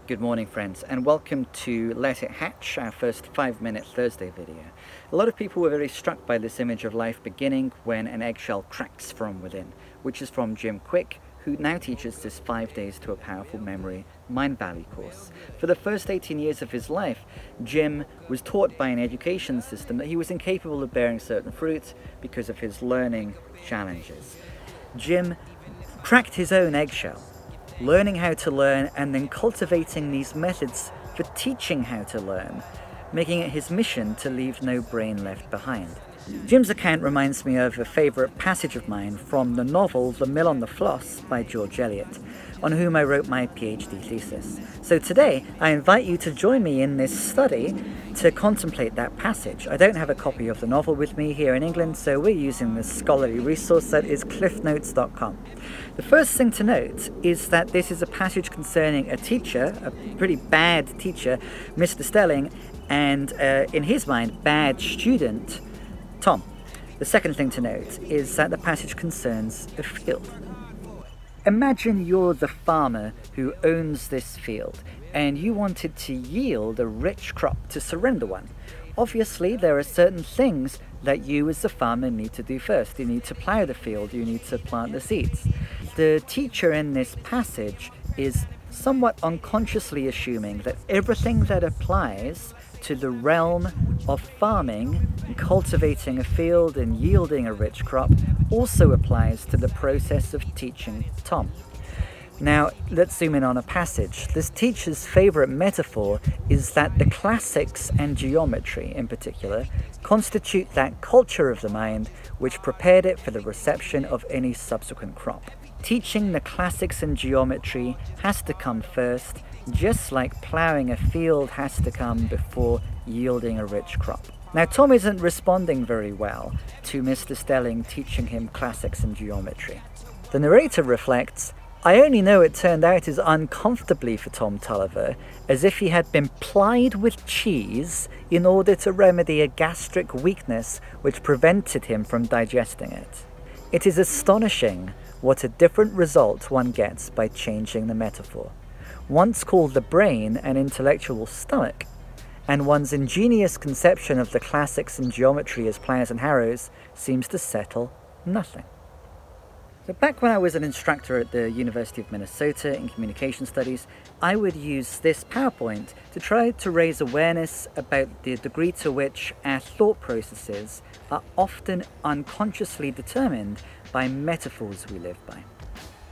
Good morning, friends, and welcome to Let It Hatch, our first 5-minute Thursday video. A lot of people were very struck by this image of life beginning when an eggshell cracks from within, which is from Jim Kwik, who now teaches this 5 Days to a Powerful Memory Mind Valley course. For the first 18 years of his life, Jim was taught by an education system that he was incapable of bearing certain fruits because of his learning challenges. Jim cracked his own eggshell, learning how to learn and then cultivating these methods for teaching how to learn, making it his mission to leave no brain left behind. Jim's account reminds me of a favourite passage of mine from the novel The Mill on the Floss by George Eliot, on whom I wrote my PhD thesis. So today I invite you to join me in this study to contemplate that passage. I don't have a copy of the novel with me here in England, so we're using this scholarly resource that is cliffnotes.com. The first thing to note is that this is a passage concerning a teacher, a pretty bad teacher, Mr. Stelling, and in his mind, bad student, Tom. The second thing to note is that the passage concerns a field. Imagine you're the farmer who owns this field and you wanted to yield a rich crop to surrender one. Obviously, there are certain things that you as the farmer need to do first. You need to plow the field, you need to plant the seeds. The teacher in this passage is somewhat unconsciously assuming that everything that applies to the realm of farming, cultivating a field and yielding a rich crop also applies to the process of teaching Tom. Now, let's zoom in on a passage. This teacher's favourite metaphor is that the classics and geometry, in particular, constitute that culture of the mind which prepared it for the reception of any subsequent crop. Teaching the classics and geometry has to come first, just like ploughing a field has to come before yielding a rich crop. Now, Tom isn't responding very well to Mr. Stelling teaching him classics and geometry. The narrator reflects, "I only know it turned out as uncomfortably for Tom Tulliver as if he had been plied with cheese in order to remedy a gastric weakness which prevented him from digesting it. It is astonishing what a different result one gets by changing the metaphor. Once called the brain an intellectual stomach, and one's ingenious conception of the classics and geometry as plows and harrows seems to settle nothing." So back when I was an instructor at the University of Minnesota in communication studies, I would use this PowerPoint to try to raise awareness about the degree to which our thought processes are often unconsciously determined by metaphors we live by.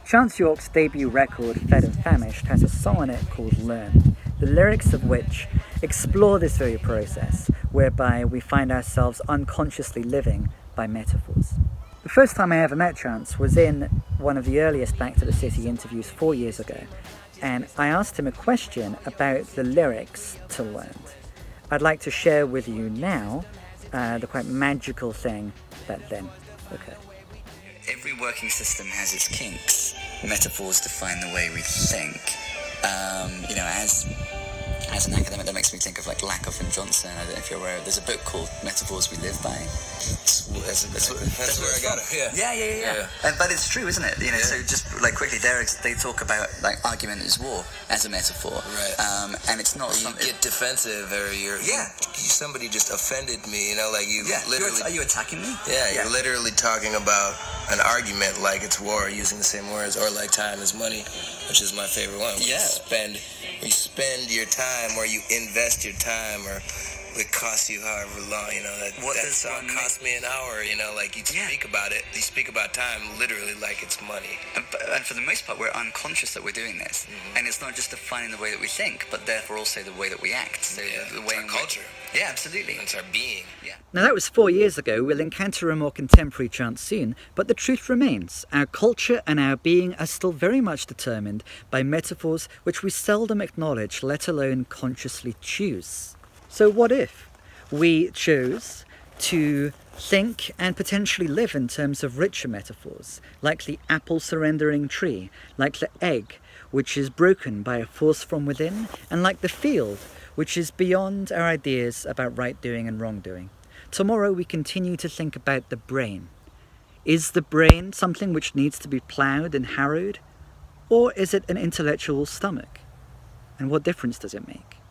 Chance York's debut record, Fed and Famished, has a song on it called Learn, the lyrics of which explore this very process, whereby we find ourselves unconsciously living by metaphors. The first time I ever met Chance was in one of the earliest Back to the City interviews 4 years ago, and I asked him a question about the lyrics to Learn. I'd like to share with you now the quite magical thing that then occurred. Every working system has its kinks. Metaphors define the way we think. As an academic, that makes me think of like Lakoff and Johnson. I don't know if you're aware of. There's a book called Metaphors We Live By. That's where I got it. Yeah. But it's true, isn't it? So just like quickly, they talk about like argument is war as a metaphor. Right. And it's not. You get defensive, or somebody just offended me. Literally. Are you attacking me? Yeah, you're literally talking about an argument like it's war, using the same words, or like time is money, which is my favorite one. You spend your time, or you invest your time, or it costs you however long, that song cost me an hour, you speak about it, you speak about time literally like it's money. And for the most part, we're unconscious that we're doing this. Mm-hmm. And it's not just defining the way that we think, but therefore also the way that we act. So the way it's our culture. Yeah, absolutely. It's our being. Yeah. Now that was 4 years ago. We'll encounter a more contemporary Chance soon, but the truth remains. Our culture and our being are still very much determined by metaphors which we seldom acknowledge, let alone consciously choose. So what if we chose to think and potentially live in terms of richer metaphors, like the apple surrendering tree, like the egg which is broken by a force from within, and like the field which is beyond our ideas about right doing and wrong doing. Tomorrow we continue to think about the brain. Is the brain something which needs to be ploughed and harrowed, or is it an intellectual stomach? And what difference does it make?